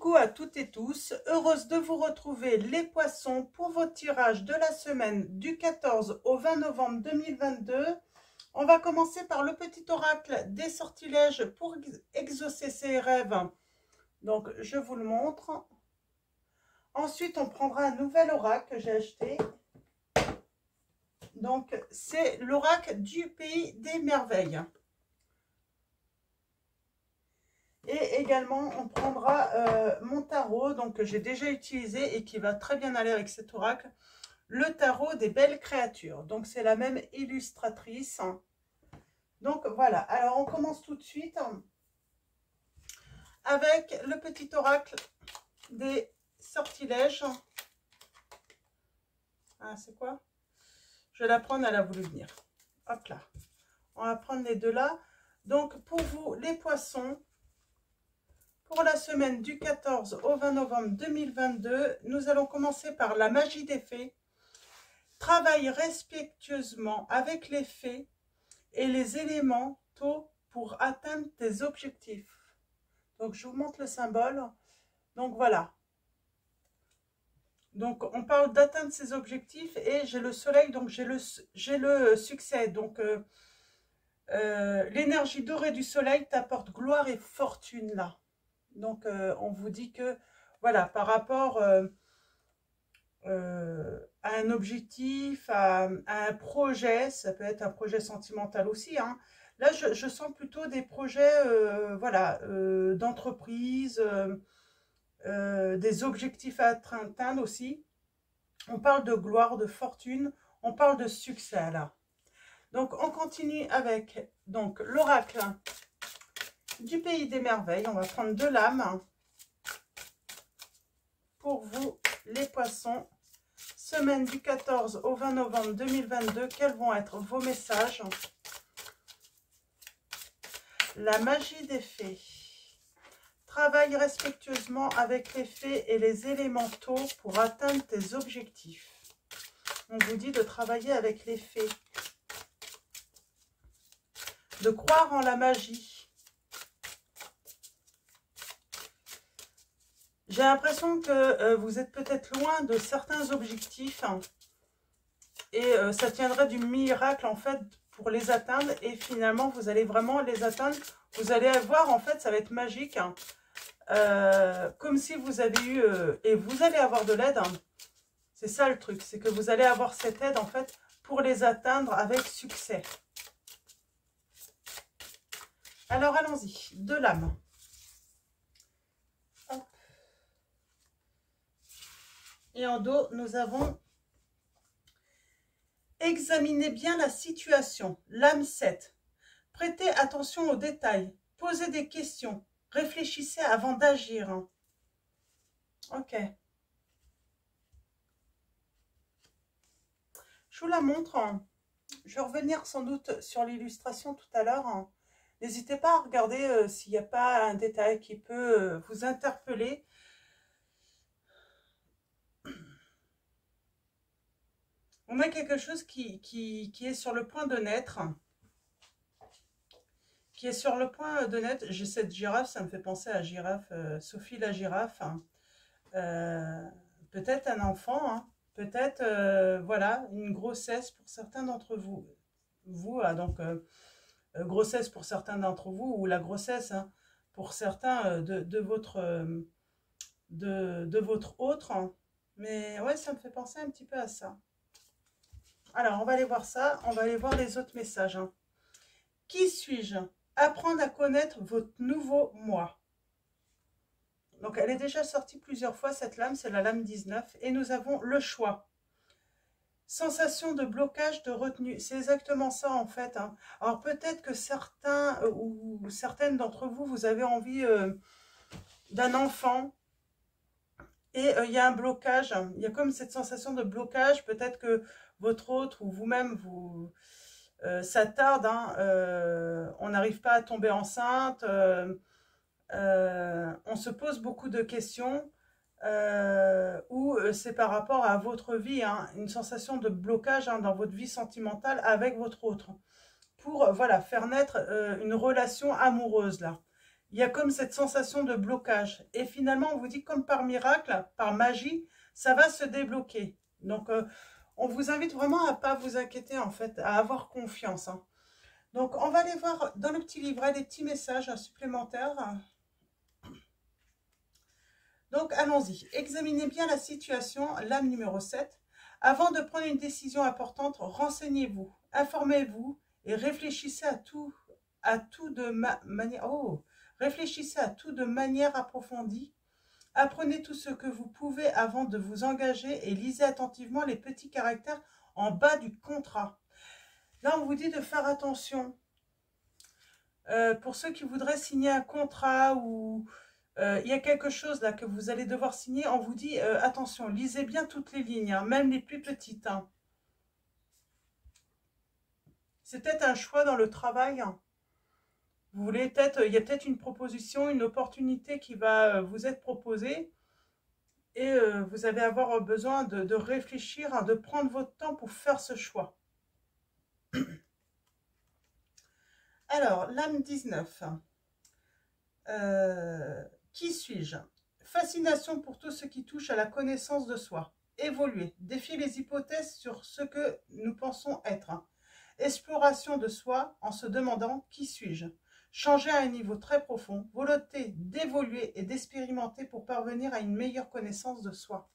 Coucou à toutes et tous, heureuse de vous retrouver les poissons pour votre tirage de la semaine du 14 au 20 novembre 2022. On va commencer par le petit oracle des sortilèges pour exaucer ses rêves. Donc je vous le montre. Ensuite on prendra un nouvel oracle que j'ai acheté. Donc c'est l'oracle du pays des merveilles. Et également, on prendra mon tarot, donc que j'ai déjà utilisé et qui va très bien aller avec cet oracle, le tarot des belles créatures. Donc, c'est la même illustratrice. Donc, voilà. Alors, on commence tout de suite avec le petit oracle des sortilèges. Ah, c'est quoi? Je vais la prendre, elle a voulu venir. Hop là. On va prendre les deux là. Donc, pour vous, les poissons, pour la semaine du 14 au 20 novembre 2022, nous allons commencer par la magie des fées. Travaille respectueusement avec les fées et les élémentaux pour atteindre tes objectifs. Donc, je vous montre le symbole. Donc, voilà. Donc, on parle d'atteindre ses objectifs et j'ai le soleil, donc j'ai le succès. Donc, l'énergie dorée du soleil t'apporte gloire et fortune là. Donc, on vous dit que, voilà, par rapport à un objectif, à un projet, ça peut être un projet sentimental aussi, hein. Là, je sens plutôt des projets, voilà, d'entreprise, des objectifs à atteindre aussi. On parle de gloire, de fortune, on parle de succès, là. Donc, on continue avec l'oracle du pays des merveilles. On va prendre deux lames pour vous, les poissons. Semaine du 14 au 20 novembre 2022, quels vont être vos messages? La magie des fées. Travaille respectueusement avec les fées et les élémentaux pour atteindre tes objectifs. On vous dit de travailler avec les fées. De croire en la magie. J'ai l'impression que vous êtes peut-être loin de certains objectifs hein, et ça tiendrait du miracle en fait pour les atteindre et finalement vous allez vraiment les atteindre. Vous allez voir en fait ça va être magique hein, comme si vous avez eu et vous allez avoir de l'aide. Hein. C'est ça le truc, c'est que vous allez avoir cette aide en fait pour les atteindre avec succès. Alors allons-y, deux lames. Et en dos, nous avons examinez bien la situation. Lame 7. Prêtez attention aux détails. Posez des questions. Réfléchissez avant d'agir. Ok. Je vous la montre. Je vais revenir sans doute sur l'illustration tout à l'heure. N'hésitez pas à regarder s'il n'y a pas un détail qui peut vous interpeller. On a quelque chose qui est sur le point de naître. Qui est sur le point de naître. J'ai cette girafe, ça me fait penser à girafe, Sophie la girafe. Peut-être un enfant, hein, peut-être voilà, une grossesse pour certains d'entre vous. Grossesse pour certains d'entre vous, ou la grossesse hein, pour certains de votre autre. Hein. Mais ouais, ça me fait penser un petit peu à ça. Alors, on va aller voir ça. On va aller voir les autres messages. Hein. Qui suis-je? Apprendre à connaître votre nouveau moi. Donc, elle est déjà sortie plusieurs fois, cette lame. C'est la lame 19. Et nous avons le choix. Sensation de blocage, de retenue. C'est exactement ça, en fait. Hein. Alors, peut-être que certains ou certaines d'entre vous, vous avez envie d'un enfant. Et il y a un blocage. Il y a comme cette sensation de blocage. Peut-être que votre autre ou vous-même, ça tarde, hein, on n'arrive pas à tomber enceinte, on se pose beaucoup de questions, ou c'est par rapport à votre vie, hein, une sensation de blocage hein, dans votre vie sentimentale avec votre autre, pour voilà, faire naître une relation amoureuse là. il y a comme cette sensation de blocage. Et finalement, on vous dit comme par miracle, par magie, ça va se débloquer. Donc, on vous invite vraiment à ne pas vous inquiéter, en fait, à avoir confiance. Hein. Donc, on va aller voir dans le petit livret des petits messages supplémentaires. Donc, allons-y. Examinez bien la situation, lame numéro 7. Avant de prendre une décision importante, renseignez-vous, informez-vous et réfléchissez à tout de manière... Oh, réfléchissez à tout de manière approfondie. Apprenez tout ce que vous pouvez avant de vous engager et lisez attentivement les petits caractères en bas du contrat. Là, on vous dit de faire attention. Pour ceux qui voudraient signer un contrat ou il y a quelque chose là que vous allez devoir signer, on vous dit attention, lisez bien toutes les lignes, hein, même les plus petites. Hein. C'est peut-être un choix dans le travail. Hein. Vous voulez peut-être, il y a peut-être une proposition, une opportunité qui va vous être proposée et vous allez avoir besoin de réfléchir, hein, de prendre votre temps pour faire ce choix. Alors, lame 19. Qui suis-je? Fascination pour tout ce qui touche à la connaissance de soi. Évoluer, défier les hypothèses sur ce que nous pensons être. Exploration de soi en se demandant qui suis-je. Changer à un niveau très profond, volonté d'évoluer et d'expérimenter pour parvenir à une meilleure connaissance de soi.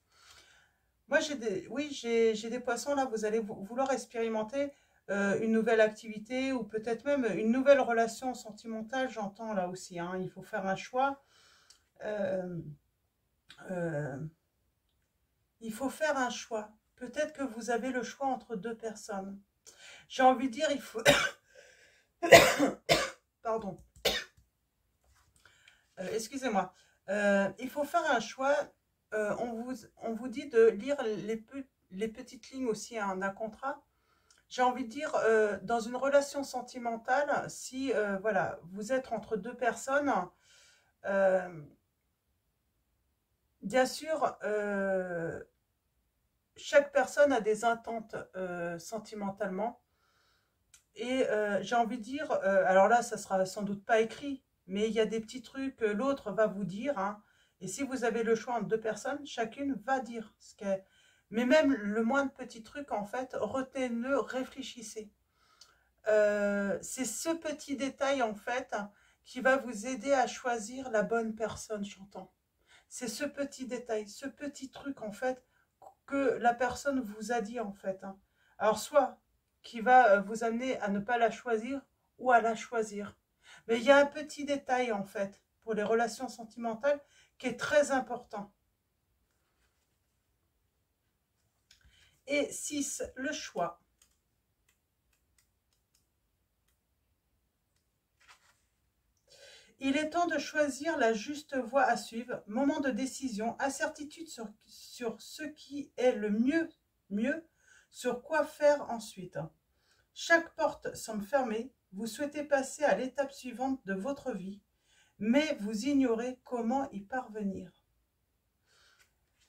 Moi, j'ai des poissons là, vous allez vouloir expérimenter une nouvelle activité ou peut-être même une nouvelle relation sentimentale, j'entends là aussi. Hein, il faut faire un choix. Il faut faire un choix. Peut-être que vous avez le choix entre deux personnes. J'ai envie de dire, il faut... Pardon. Excusez-moi. Il faut faire un choix. On vous dit de lire les petites lignes aussi hein, d'un contrat. J'ai envie de dire, dans une relation sentimentale, si voilà, vous êtes entre deux personnes, bien sûr, chaque personne a des attentes sentimentalement. Et j'ai envie de dire, alors là, ça sera sans doute pas écrit, mais il y a des petits trucs que l'autre va vous dire. Hein, et si vous avez le choix entre deux personnes, chacune va dire ce qu'elle... Mais même le moindre petit truc, en fait, retenez-le, réfléchissez. C'est ce petit détail, en fait, qui va vous aider à choisir la bonne personne, j'entends. C'est ce petit détail, ce petit truc, en fait, que la personne vous a dit, en fait. Hein. Alors, soit qui va vous amener à ne pas la choisir ou à la choisir. Mais il y a un petit détail, en fait, pour les relations sentimentales, qui est très important. Et 6, le choix. Il est temps de choisir la juste voie à suivre, moment de décision, incertitude sur ce qui est le mieux, sur quoi faire ensuite. Chaque porte semble fermée, vous souhaitez passer à l'étape suivante de votre vie, mais vous ignorez comment y parvenir.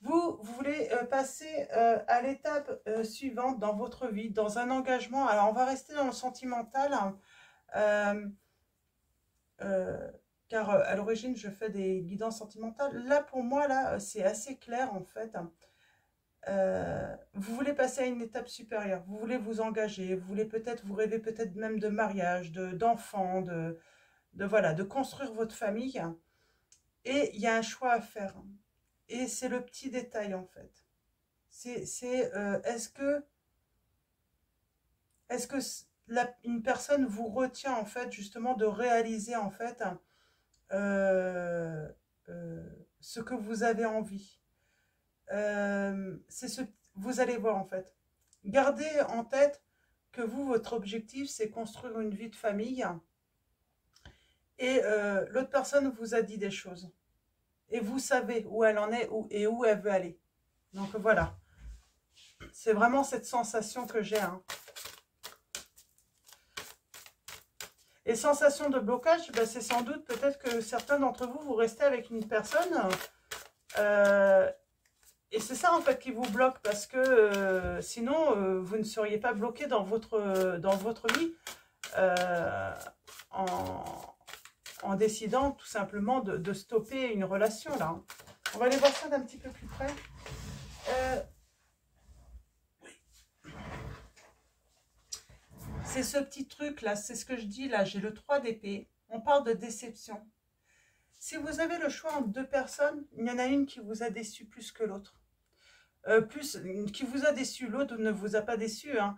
Vous voulez passer à l'étape suivante dans votre vie, dans un engagement. Alors, on va rester dans le sentimental, hein, car à l'origine, je fais des guidances sentimentales. Là, pour moi, là, c'est assez clair, en fait. Vous voulez passer à une étape supérieure, vous voulez vous engager, vous voulez peut-être, vous rêvez peut-être même de mariage, d'enfants, voilà, de construire votre famille. Et il y a un choix à faire. Et c'est le petit détail, en fait. Est-ce que une personne vous retient, en fait, justement, de réaliser, en fait, ce que vous avez envie. Vous allez voir, en fait. Gardez en tête que vous, votre objectif, c'est construire une vie de famille. Et l'autre personne vous a dit des choses. Et vous savez où elle en est et où elle veut aller. Donc voilà. C'est vraiment cette sensation que j'ai. Hein. Et sensation de blocage, ben c'est sans doute peut-être que certains d'entre vous, vous restez avec une personne. Et c'est ça en fait qui vous bloque parce que sinon, vous ne seriez pas bloqué dans votre vie. en décidant tout simplement de stopper une relation là. Hein. On va aller voir ça d'un petit peu plus près. C'est ce petit truc là, c'est ce que je dis là, j'ai le 3 d'épée. On parle de déception. Si vous avez le choix entre deux personnes, il y en a une qui vous a déçu plus que l'autre. Qui vous a déçu, l'autre ne vous a pas déçu. Hein.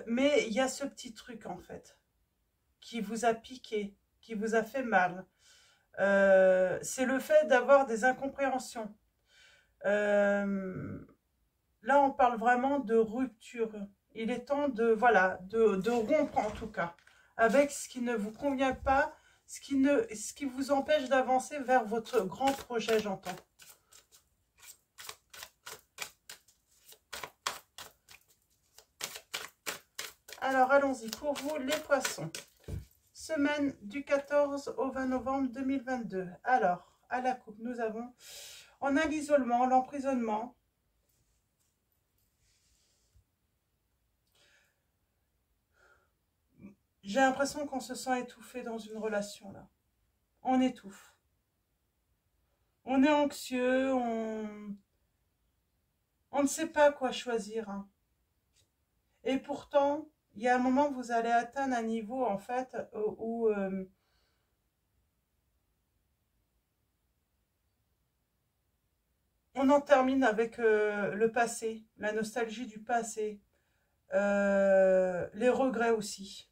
Mais il y a ce petit truc en fait, qui vous a piqué, qui vous a fait mal. C'est le fait d'avoir des incompréhensions. Là, on parle vraiment de rupture. Il est temps de, voilà, de rompre en tout cas, avec ce qui ne vous convient pas, ce qui vous empêche d'avancer vers votre grand projet, j'entends. Alors, allons-y. Pour vous, les poissons. Semaine du 14 au 20 novembre 2022. Alors, à la coupe, nous avons... On a l'isolement, l'emprisonnement. J'ai l'impression qu'on se sent étouffé dans une relation, là. On étouffe. On est anxieux, on ne sait pas quoi choisir. Hein. Et pourtant, il y a un moment, vous allez atteindre un niveau, en fait, où on en termine avec le passé, la nostalgie du passé, les regrets aussi.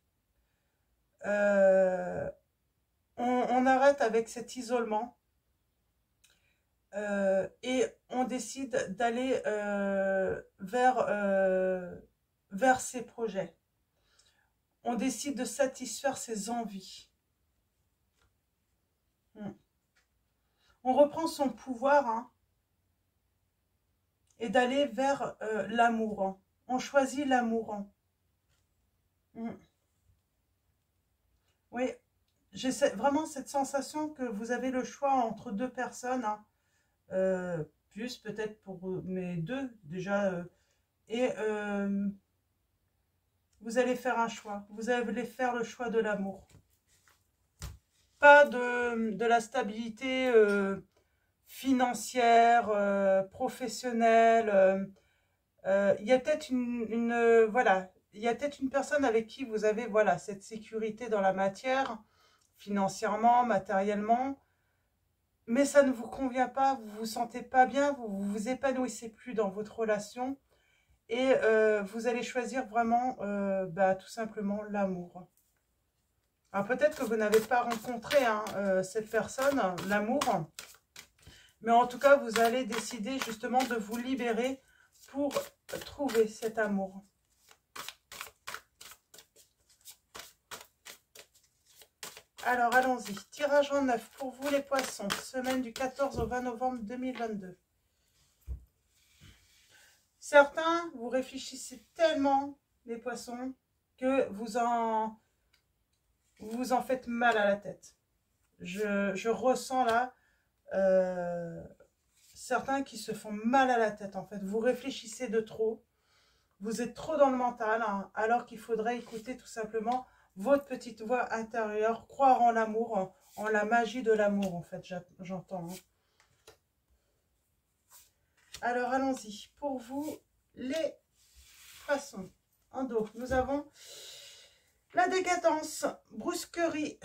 On arrête avec cet isolement et on décide d'aller vers ses projets. On décide de satisfaire ses envies. On reprend son pouvoir hein, et d'aller vers l'amour. Hein. On choisit l'amour. Hein. Oui, j'ai vraiment cette sensation que vous avez le choix entre deux personnes, hein, plus peut-être pour mes deux déjà, et vous allez faire un choix. Vous allez faire le choix de l'amour. Pas de la stabilité financière, professionnelle. Il y a peut-être voilà, il y a peut-être une personne avec qui vous avez voilà cette sécurité dans la matière, financièrement, matériellement, mais ça ne vous convient pas, vous vous sentez pas bien, vous vous épanouissez plus dans votre relation et vous allez choisir vraiment tout simplement l'amour. Alors peut-être que vous n'avez pas rencontré hein, cette personne, l'amour, mais en tout cas vous allez décider justement de vous libérer pour trouver cet amour. Alors, allons-y. Tirage en 9 pour vous les poissons. Semaine du 14 au 20 novembre 2022. Certains, vous réfléchissez tellement, les poissons, que vous en faites mal à la tête. Je ressens là certains qui se font mal à la tête, en fait. Vous réfléchissez de trop. Vous êtes trop dans le mental, hein, alors qu'il faudrait écouter tout simplement votre petite voix intérieure, croire en l'amour, en la magie de l'amour, en fait, j'entends. Hein. Alors, allons-y. Pour vous, les poissons. En dos, nous avons la décadence, brusquerie,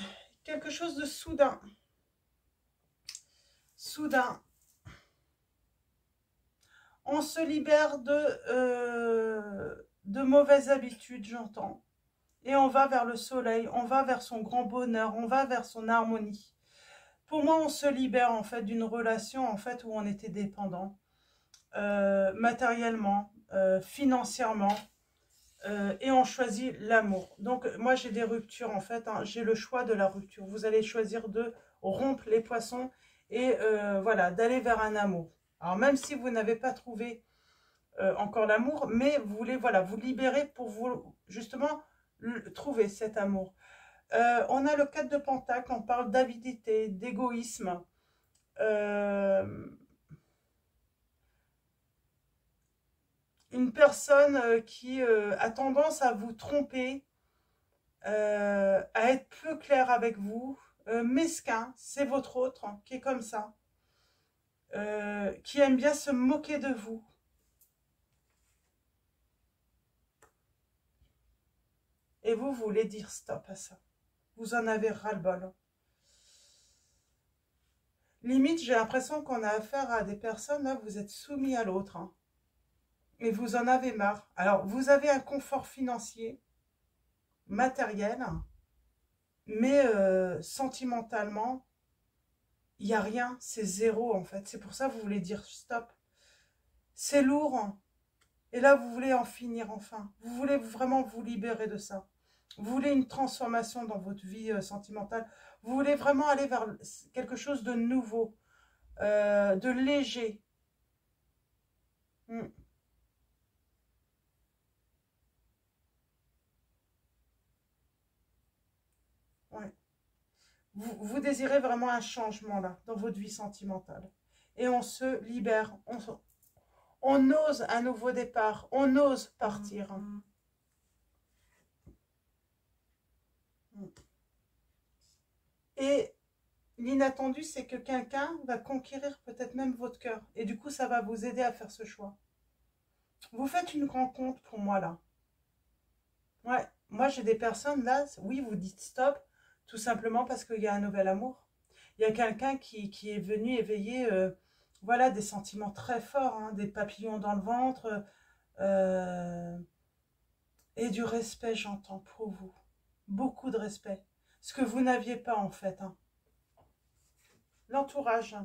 quelque chose de soudain. Soudain. On se libère de mauvaises habitudes, j'entends. Et on va vers le soleil, on va vers son grand bonheur, on va vers son harmonie. Pour moi, on se libère en fait d'une relation en fait où on était dépendant, matériellement, financièrement, et on choisit l'amour. Donc moi j'ai des ruptures en fait, hein, j'ai le choix de la rupture. Vous allez choisir de rompre les poissons et voilà, d'aller vers un amour. Alors même si vous n'avez pas trouvé encore l'amour, mais vous voulez voilà, vous libérer pour vous justement trouver cet amour. On a le 4 de Pentacle, on parle d'avidité, d'égoïsme. Une personne qui a tendance à vous tromper, à être peu claire avec vous, mesquin, c'est votre autre qui est comme ça, qui aime bien se moquer de vous. Et vous voulez dire stop à ça. Vous en avez ras-le-bol. Limite, j'ai l'impression qu'on a affaire à des personnes, là, vous êtes soumis à l'autre. Hein, et vous en avez marre. Alors, vous avez un confort financier, matériel, mais sentimentalement, il n'y a rien, c'est zéro en fait. C'est pour ça que vous voulez dire stop. C'est lourd. Hein. Et là, vous voulez en finir enfin. Vous voulez vraiment vous libérer de ça. Vous voulez une transformation dans votre vie sentimentale. Vous voulez vraiment aller vers quelque chose de nouveau, de léger. Hmm. Ouais. Vous désirez vraiment un changement là, dans votre vie sentimentale. Et on se libère. On ose un nouveau départ. On ose partir. Et l'inattendu, c'est que quelqu'un va conquérir peut-être même votre cœur. Et du coup, ça va vous aider à faire ce choix. Vous faites une rencontre pour moi, là. Ouais, moi, j'ai des personnes, là, oui, vous dites stop, tout simplement parce qu'il y a un nouvel amour. Il y a quelqu'un qui est venu éveiller, voilà, des sentiments très forts, hein, des papillons dans le ventre, et du respect, j'entends, pour vous. Beaucoup de respect. Ce que vous n'aviez pas, en fait. Hein. L'entourage.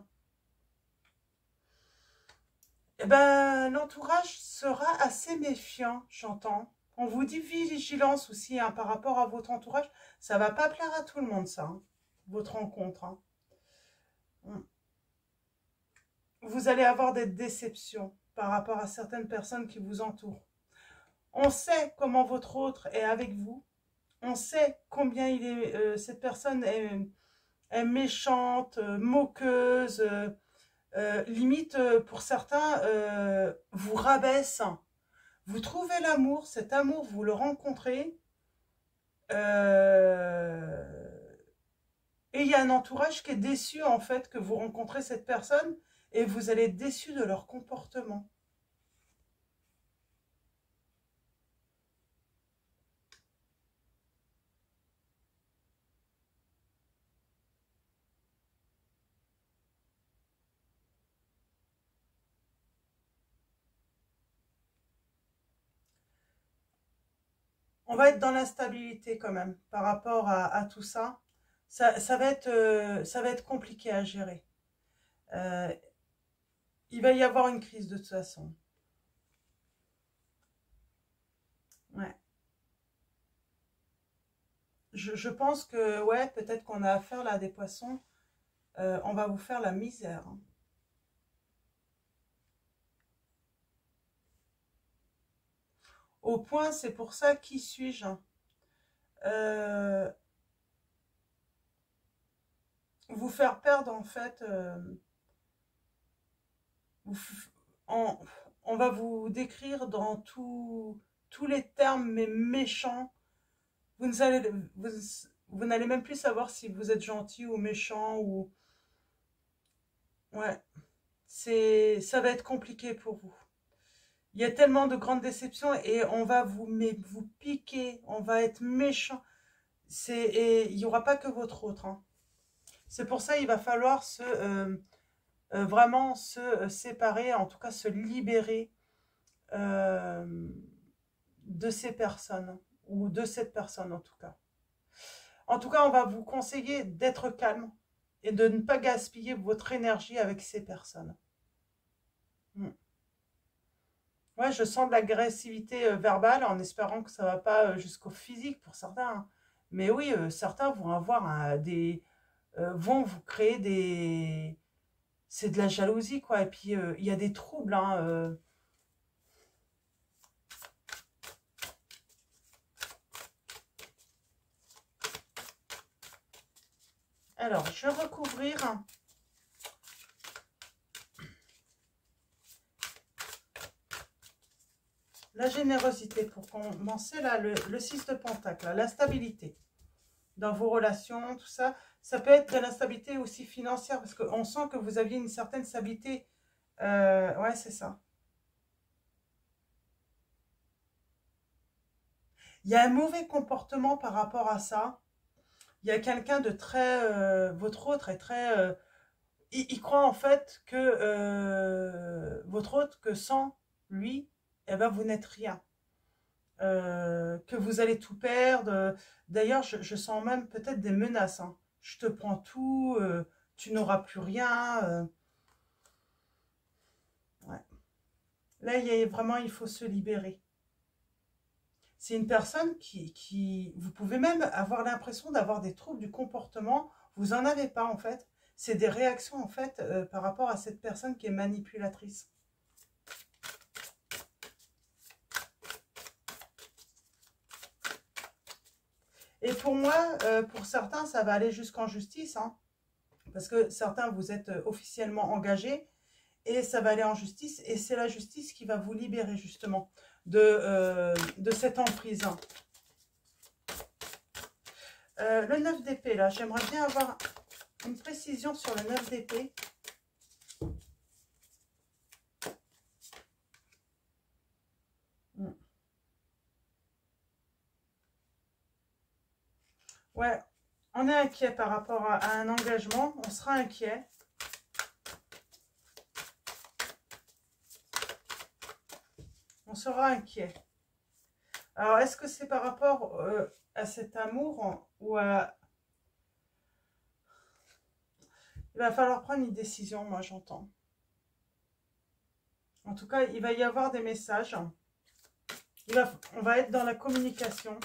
Eh ben, l'entourage sera assez méfiant, j'entends. On vous dit vigilance aussi hein, par rapport à votre entourage. Ça va pas plaire à tout le monde, ça, hein, votre rencontre. Hein. Vous allez avoir des déceptions par rapport à certaines personnes qui vous entourent. On sait comment votre autre est avec vous. On sait combien cette personne est méchante, moqueuse, limite pour certains vous rabaisse. Vous trouvez l'amour, cet amour, vous le rencontrez, et il y a un entourage qui est déçu en fait que vous rencontrez cette personne et vous allez être déçu de leur comportement. On va être dans l'instabilité quand même par rapport à tout ça. Ça va être compliqué à gérer. Euh, il va y avoir une crise de toute façon. Ouais. Je pense que, ouais, peut-être qu'on a affaire là à des poissons. On va vous faire la misère. Hein. Au point, c'est pour ça, qui suis-je hein. Vous faire perdre, en fait, on, on va vous décrire dans tous les termes, mais méchants. Vous n'allez vous n'allez même plus savoir si vous êtes gentil ou méchant ou ouais, ça va être compliqué pour vous. Il y a tellement de grandes déceptions et on va vous piquer, on va être méchant. Et il n'y aura pas que votre autre. Hein. C'est pour ça qu'il va falloir vraiment se séparer, en tout cas se libérer euh, de ces personnes ou de cette personne en tout cas. En tout cas, on va vous conseiller d'être calme et de ne pas gaspiller votre énergie avec ces personnes. Mm. Ouais, je sens de l'agressivité verbale en espérant que ça ne va pas jusqu'au physique pour certains. Hein. Mais oui, certains vont avoir vont vous créer des... C'est de la jalousie, quoi. Et puis, il y a des troubles. Hein, Alors, je vais recouvrir la générosité pour commencer là, le 6 de Pentacle, la stabilité dans vos relations, tout ça. Ça peut être de l'instabilité aussi financière, parce qu'on sent que vous aviez une certaine stabilité. Ouais, c'est ça. Il y a un mauvais comportement par rapport à ça. Il y a quelqu'un de très... votre autre est très... il croit en fait que votre autre, que sans lui, eh ben, vous n'êtes rien. Que vous allez tout perdre. D'ailleurs, je sens même peut-être des menaces, hein. Je te prends tout, tu n'auras plus rien. Ouais. Là, vraiment, il faut se libérer. C'est une personne vous pouvez même avoir l'impression d'avoir des troubles du comportement. Vous n'en avez pas, en fait. C'est des réactions, en fait, par rapport à cette personne qui est manipulatrice. Et pour moi, pour certains, ça va aller jusqu'en justice, hein, parce que certains, vous êtes officiellement engagés, et ça va aller en justice, et c'est la justice qui va vous libérer, justement, de cette emprise. Le 9 d'épée, là, j'aimerais bien avoir une précision sur le 9 d'épée. Ouais, on est inquiet par rapport à un engagement, on sera inquiet. On sera inquiet. Alors, est-ce que c'est par rapport à cet amour ou à... Il va falloir prendre une décision, moi j'entends. En tout cas, il va y avoir des messages. On va être dans la communication.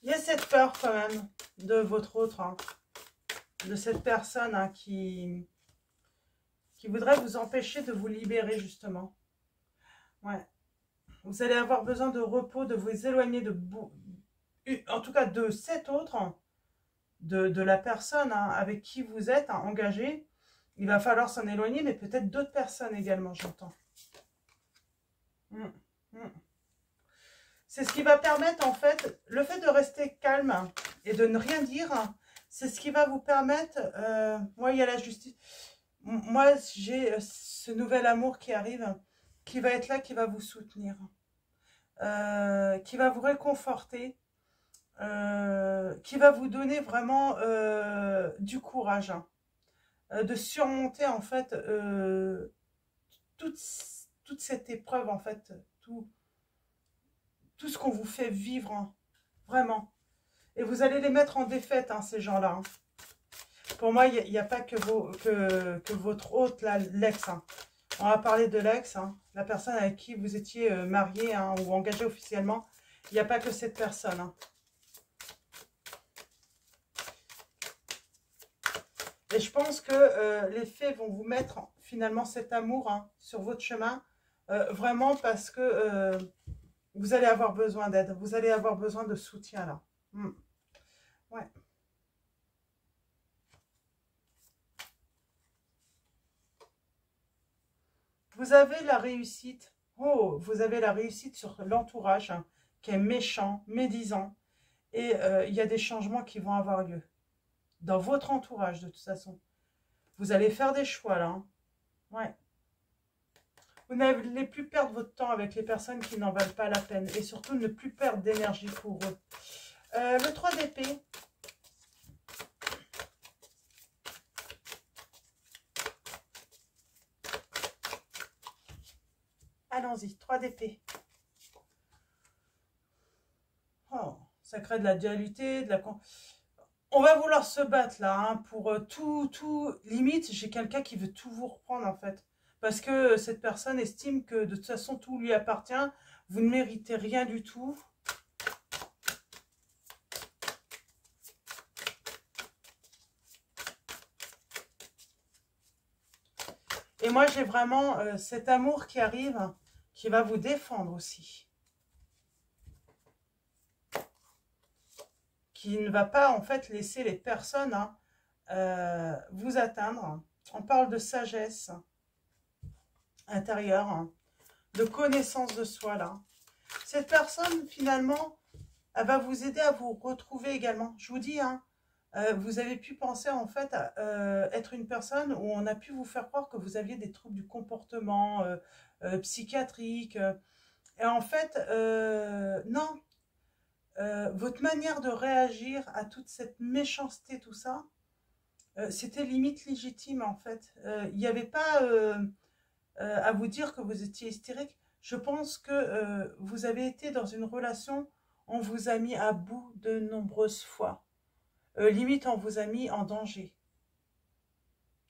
Il y a cette peur quand même de votre autre, hein, de cette personne, hein, qui voudrait vous empêcher de vous libérer justement. Ouais. Vous allez avoir besoin de repos, de vous éloigner en tout cas de cet autre, hein, de la personne, hein, avec qui vous êtes, hein, engagé. Il va falloir s'en éloigner, mais peut-être d'autres personnes également, j'entends. C'est ce qui va permettre, en fait, le fait de rester calme et de ne rien dire, c'est ce qui va vous permettre... moi, il y a la justice. Moi, j'ai ce nouvel amour qui arrive, qui va être là, qui va vous soutenir, qui va vous réconforter, qui va vous donner vraiment du courage, hein, de surmonter, en fait, toute, toute cette épreuve, en fait, tout ce qu'on vous fait vivre, hein, vraiment. Et vous allez les mettre en défaite, hein, ces gens-là, hein. Pour moi, il n'y a pas que votre hôte, là, l'ex, hein. On va parler de l'ex, hein, la personne avec qui vous étiez marié, hein, ou engagé officiellement. Il n'y a pas que cette personne, hein. Et je pense que les faits vont vous mettre finalement cet amour, hein, sur votre chemin, vraiment parce que vous allez avoir besoin d'aide, vous allez avoir besoin de soutien là. Ouais. Vous avez la réussite. Oh, vous avez la réussite sur l'entourage, hein, qui est méchant, médisant. Et il y a des changements qui vont avoir lieu. Dans votre entourage, de toute façon. Vous allez faire des choix, là, hein. Ouais. Vous n'allez plus perdre votre temps avec les personnes qui n'en valent pas la peine. Et surtout, ne plus perdre d'énergie pour eux. Le 3 d'épée. Allons-y, 3 d'épée. Oh, ça crée de la dualité, de la... On va vouloir se battre là, hein, pour tout. Limite, j'ai quelqu'un qui veut tout vous reprendre en fait. Parce que cette personne estime que de toute façon tout lui appartient. Vous ne méritez rien du tout. Et moi j'ai vraiment cet amour qui arrive, qui va vous défendre aussi. Qui ne va pas en fait laisser les personnes, hein, vous atteindre. On parle de sagesse intérieure, hein, de connaissance de soi là. Cette personne, finalement, elle va vous aider à vous retrouver également. Je vous dis, hein, vous avez pu penser en fait à être une personne où on a pu vous faire croire que vous aviez des troubles du comportement psychiatrique. Et en fait, non. Votre manière de réagir à toute cette méchanceté, tout ça, c'était limite légitime en fait. Il n'y avait pas à vous dire que vous étiez hystérique. Je pense que vous avez été dans une relation, on vous a mis à bout de nombreuses fois. Limite, on vous a mis en danger.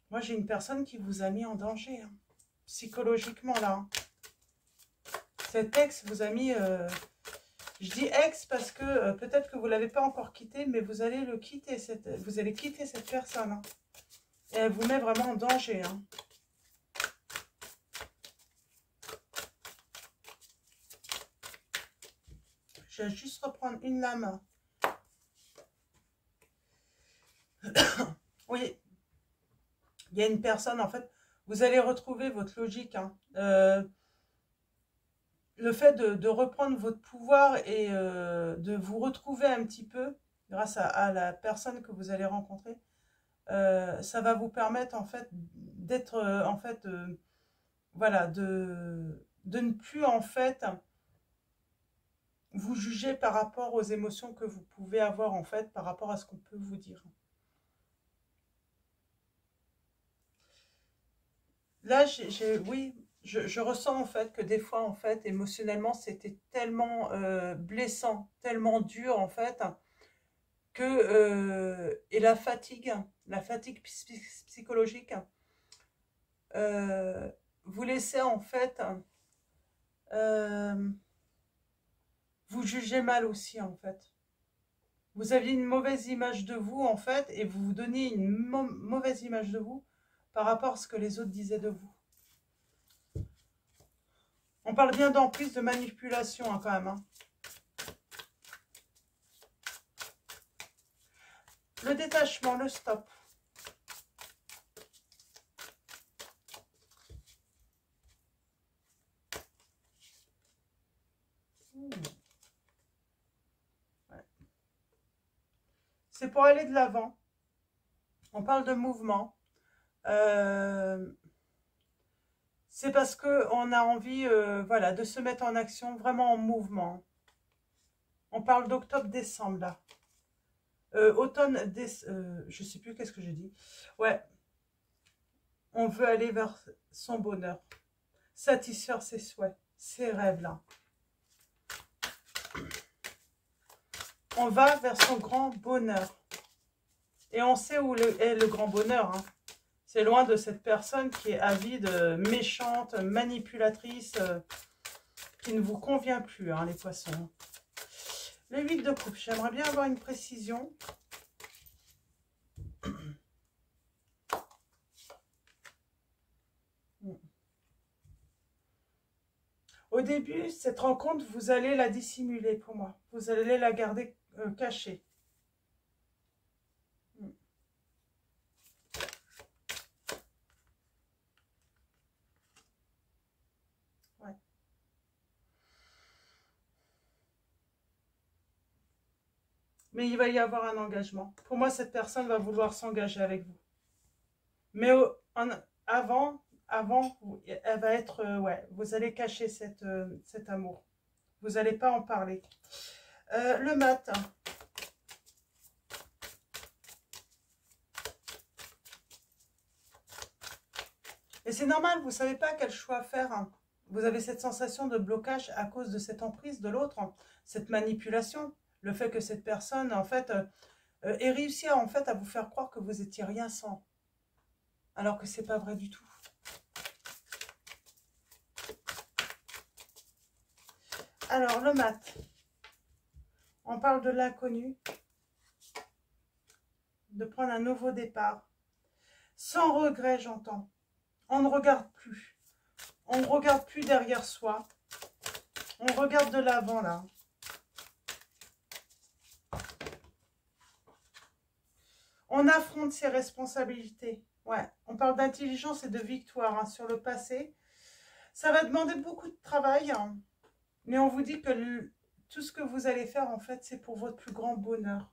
Moi, j'ai une personne qui vous a mis en danger, hein, psychologiquement, là. Hein. Cet ex vous a mis... je dis ex parce que peut-être que vous ne l'avez pas encore quitté, mais vous allez le quitter, vous allez quitter cette personne. Hein. Et elle vous met vraiment en danger. Hein. Je vais juste reprendre une lame. Oui, il y a une personne, en fait, vous allez retrouver votre logique. Hein. Le fait de reprendre votre pouvoir et de vous retrouver un petit peu, grâce à la personne que vous allez rencontrer, ça va vous permettre, en fait, d'être, voilà, de ne plus, en fait, vous juger par rapport aux émotions que vous pouvez avoir, en fait, par rapport à ce qu'on peut vous dire. Là, oui, je ressens en fait que des fois, en fait, émotionnellement, c'était tellement blessant, tellement dur, en fait, que, et la fatigue psychologique, vous laissez en fait, euh, vous jugez mal aussi, en fait. Vous aviez une mauvaise image de vous, en fait, et vous vous donniez une mauvaise image de vous par rapport à ce que les autres disaient de vous. On parle bien d'emprise, de manipulation, hein, quand même. Hein. Le détachement, le stop. Ouais. C'est pour aller de l'avant. On parle de mouvement. C'est parce qu'on a envie voilà, de se mettre en action, vraiment en mouvement. On parle d'octobre-décembre, là. Automne, je sais plus qu'est-ce que j'ai dit. Ouais, on veut aller vers son bonheur. Satisfaire ses souhaits, ses rêves, là. On va vers son grand bonheur. Et on sait où est le grand bonheur. Hein. C'est loin de cette personne qui est avide, méchante, manipulatrice, qui ne vous convient plus, hein, les poissons. Le 8 de coupe, j'aimerais bien avoir une précision. Au début, cette rencontre, vous allez la dissimuler pour moi. Vous allez la garder cachée. Ouais. Mais il va y avoir un engagement. Pour moi, cette personne va vouloir s'engager avec vous. Mais avant, elle va être... ouais, vous allez cacher cet amour. Vous n'allez pas en parler. Le mat. Et c'est normal, vous ne savez pas quel choix faire. Hein. Vous avez cette sensation de blocage à cause de cette emprise de l'autre, hein, cette manipulation. Le fait que cette personne, en fait, ait réussi en fait, à vous faire croire que vous étiez rien sans. Alors que ce n'est pas vrai du tout. Alors, le mat. On parle de l'inconnu. De prendre un nouveau départ. Sans regret, j'entends. On ne regarde plus. On ne regarde plus derrière soi. On regarde de l'avant, là. On affronte ses responsabilités. Ouais, on parle d'intelligence et de victoire hein, sur le passé. Ça va demander beaucoup de travail. Hein. Mais on vous dit que tout ce que vous allez faire, en fait, c'est pour votre plus grand bonheur.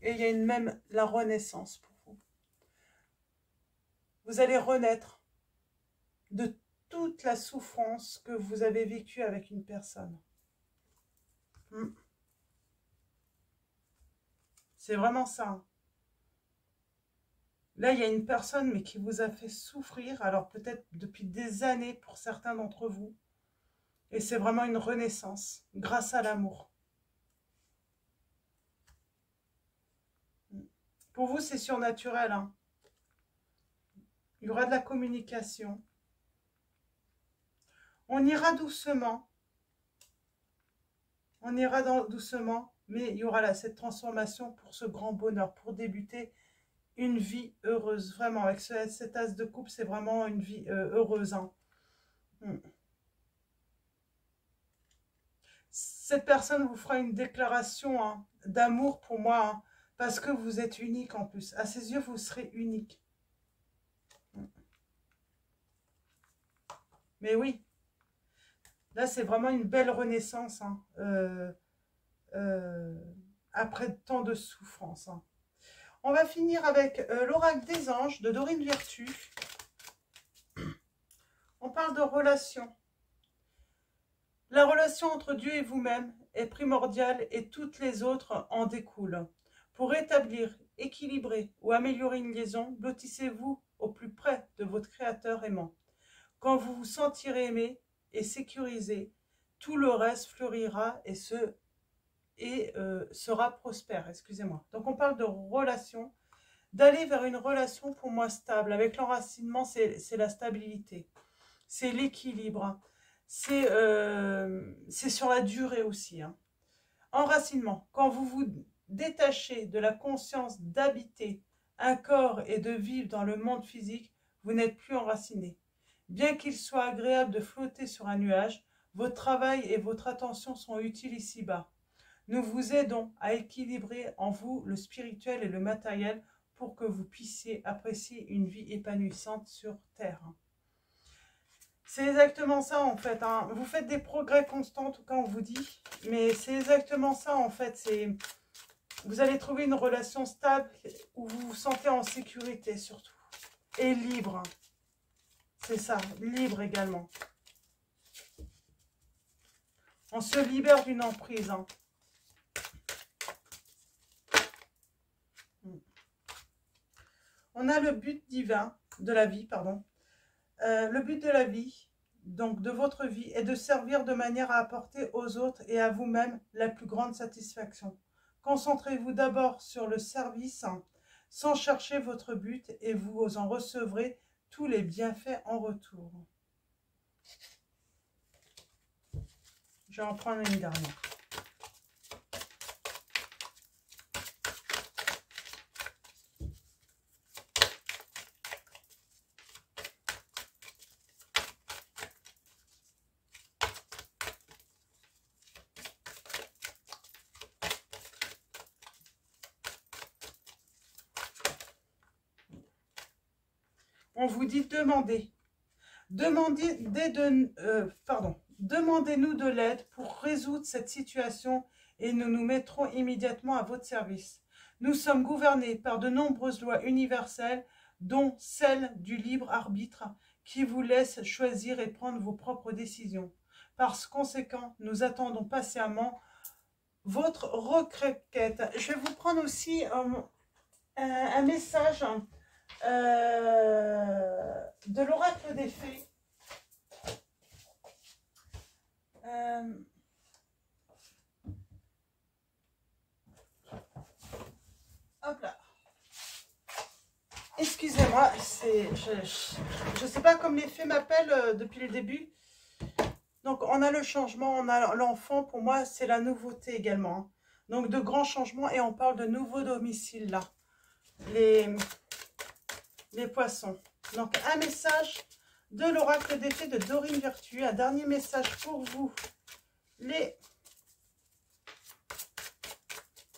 Et il y a même la renaissance pour vous. Vous allez renaître de toute la souffrance que vous avez vécue avec une personne. C'est vraiment ça. Là, il y a une personne, mais qui vous a fait souffrir, alors peut-être depuis des années pour certains d'entre vous. Et c'est vraiment une renaissance, grâce à l'amour. Pour vous, c'est surnaturel, hein. Il y aura de la communication. On ira doucement. On ira doucement, mais il y aura là cette transformation pour ce grand bonheur, pour débuter une vie heureuse. Vraiment, avec cet as de coupe, c'est vraiment une vie heureuse, hein. Cette personne vous fera une déclaration, hein, d'amour pour moi, hein, parce que vous êtes unique en plus. À ses yeux, vous serez unique. Mais oui, là, c'est vraiment une belle renaissance, hein, après tant de souffrance, hein. On va finir avec l'oracle des anges de Dorine Virtue. On parle de relation. La relation entre Dieu et vous-même est primordiale et toutes les autres en découlent. Pour établir, équilibrer ou améliorer une liaison, blottissez-vous au plus près de votre Créateur aimant. Quand vous vous sentirez aimé et sécurisé, tout le reste fleurira et sera prospère. Excusez-moi. Donc on parle de relation, d'aller vers une relation pour moi stable. Avec l'enracinement, c'est la stabilité, c'est l'équilibre. C'est sur la durée aussi, hein. Enracinement, quand vous vous détachez de la conscience d'habiter un corps et de vivre dans le monde physique, vous n'êtes plus enraciné. Bien qu'il soit agréable de flotter sur un nuage, votre travail et votre attention sont utiles ici-bas. Nous vous aidons à équilibrer en vous le spirituel et le matériel pour que vous puissiez apprécier une vie épanouissante sur Terre. C'est exactement ça en fait, hein. Vous faites des progrès constants, en tout cas on vous dit, mais c'est exactement ça en fait. Vous allez trouver une relation stable où vous vous sentez en sécurité surtout. Et libre. C'est ça, libre également. On se libère d'une emprise, hein. On a le but divin de la vie, pardon. Le but de la vie, donc de votre vie, est de servir de manière à apporter aux autres et à vous-même la plus grande satisfaction. Concentrez-vous d'abord sur le service, hein, sans chercher votre but, et vous en recevrez tous les bienfaits en retour. Je vais en prendre une dernière. On vous dit demandez. Demandez-nous de l'aide pour résoudre cette situation et nous nous mettrons immédiatement à votre service. Nous sommes gouvernés par de nombreuses lois universelles, dont celle du libre arbitre, qui vous laisse choisir et prendre vos propres décisions. Par conséquent, nous attendons patiemment votre requête. Je vais vous prendre aussi un message de l'oracle des fées. Hop là. Excusez-moi, je ne sais pas comme les fées m'appellent depuis le début. Donc on a le changement, on a l'enfant, pour moi c'est la nouveauté également. Donc de grands changements et on parle de nouveaux domiciles là. Les poissons. Donc un message de l'oracle des fées de Dorine Virtue. Un dernier message pour vous, les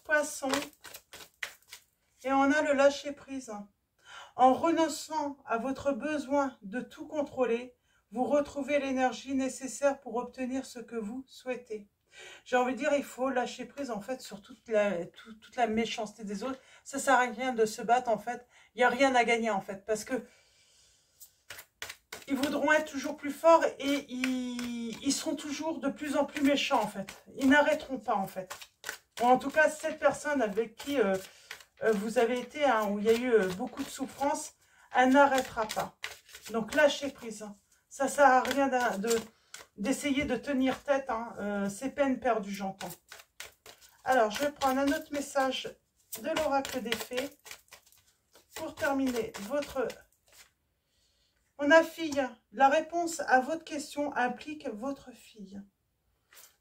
poissons. Et on a le lâcher prise. En renonçant à votre besoin de tout contrôler, vous retrouvez l'énergie nécessaire pour obtenir ce que vous souhaitez. J'ai envie de dire, il faut lâcher prise en fait sur toute la méchanceté des autres. Ça sert à rien de se battre en fait. Il n'y a rien à gagner en fait. Parce que ils voudront être toujours plus forts et ils seront toujours de plus en plus méchants en fait. Ils n'arrêteront pas en fait. Ou en tout cas, cette personne avec qui vous avez été, hein, où il y a eu beaucoup de souffrance, elle n'arrêtera pas. Donc lâchez prise. Hein. Ça sert à rien d'essayer de tenir tête. Hein. C'est peine perdue, j'entends. Alors, je vais prendre un autre message de l'oracle des fées pour terminer votre... On a fille. La réponse à votre question implique votre fille.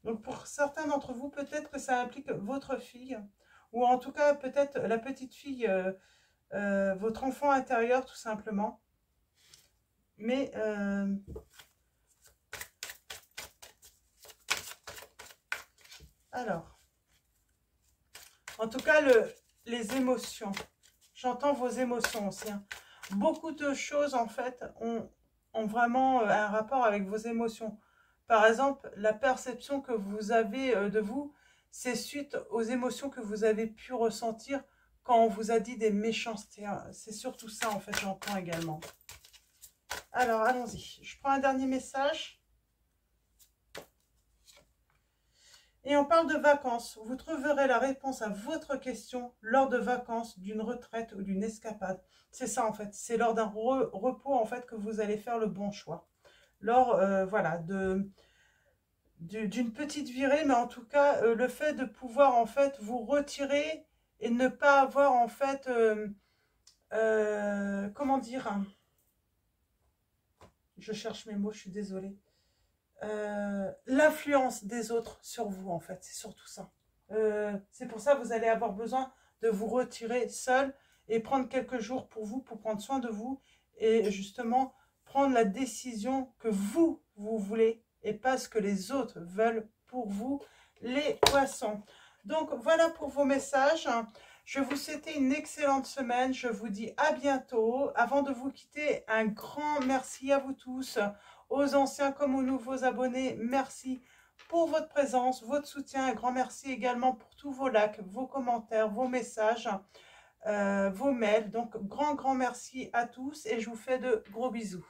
Donc, pour certains d'entre vous, peut-être que ça implique votre fille. Ou en tout cas, peut-être la petite fille, votre enfant intérieur, tout simplement. Mais... alors, en tout cas, les émotions. J'entends vos émotions aussi. Hein. Beaucoup de choses, en fait, ont vraiment un rapport avec vos émotions. Par exemple, la perception que vous avez de vous, c'est suite aux émotions que vous avez pu ressentir quand on vous a dit des méchancetés. C'est surtout ça, en fait, j'entends également. Alors, allons-y. Je prends un dernier message. Et on parle de vacances. Vous trouverez la réponse à votre question lors de vacances, d'une retraite ou d'une escapade. C'est ça en fait. C'est lors d'un repos en fait que vous allez faire le bon choix. Lors voilà d'une petite virée, mais en tout cas le fait de pouvoir en fait vous retirer et ne pas avoir en fait comment dire. Je cherche mes mots. Je suis désolée. L'influence des autres sur vous en fait, c'est surtout ça. C'est pour ça que vous allez avoir besoin de vous retirer seul et prendre quelques jours pour vous, pour prendre soin de vous et justement prendre la décision que vous voulez et pas ce que les autres veulent pour vous, les poissons. Donc voilà pour vos messages. Je vous souhaite une excellente semaine. Je vous dis à bientôt. Avant de vous quitter, un grand merci à vous tous. Aux anciens comme aux nouveaux abonnés, merci pour votre présence, votre soutien. Un grand merci également pour tous vos likes, vos commentaires, vos messages, vos mails. Donc, grand merci à tous et je vous fais de gros bisous.